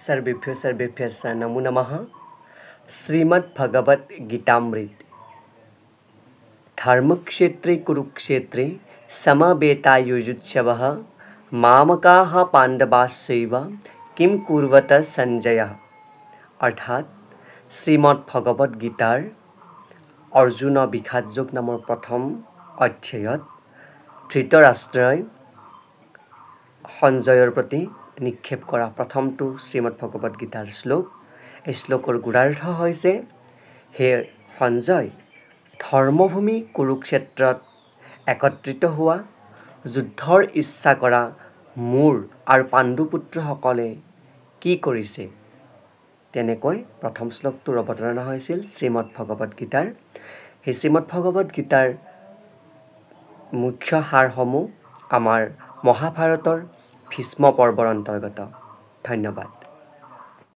सर्वेभ्यः नमो नमः। श्रीमद्भगवद् गीतामृत धर्मक्षेत्रे कुरुक्षेत्रे समवेतायुयुत्सवः मामकाः पाण्डवाश्चैव किं कुर्वत सञ्जयः। अर्थात শ্ৰীমদ্ভগৱদ গীতাৰ অৰ্জুন বিষাদ যোগ নামৰ প্ৰথম অধ্যায়ত ধৃতৰাষ্ট্ৰই সঞ্জয়ৰ প্ৰতি নিক্ষেপ কৰা প্ৰথমটো শ্ৰীমদ্ভগৱদ গীতাৰ শ্লোক। এই শ্লোকৰ গুণাৰ্থ হৈছে, হে সঞ্জয়, ধৰ্মভূমি কুৰুক্ষেত্ৰত একত্ৰিত হোৱা যুদ্ধৰ ইচ্ছা কৰা মোৰ আৰু পাণ্ডুপুত্ৰসকলে কি কৰিছে। তেনেকৈ প্ৰথম শ্লোকটোৰ অৱতাৰণা হৈছিল শ্ৰীমদ্ভগৱদ গীতাৰ। সেই শ্ৰীমদ্ভগৱদ গীতাৰ মুখ্য সাৰসমূহ আমাৰ মহাভাৰতৰ ভীষ্ম পৰ্বৰ অন্তৰ্গত। ধন্যবাদ।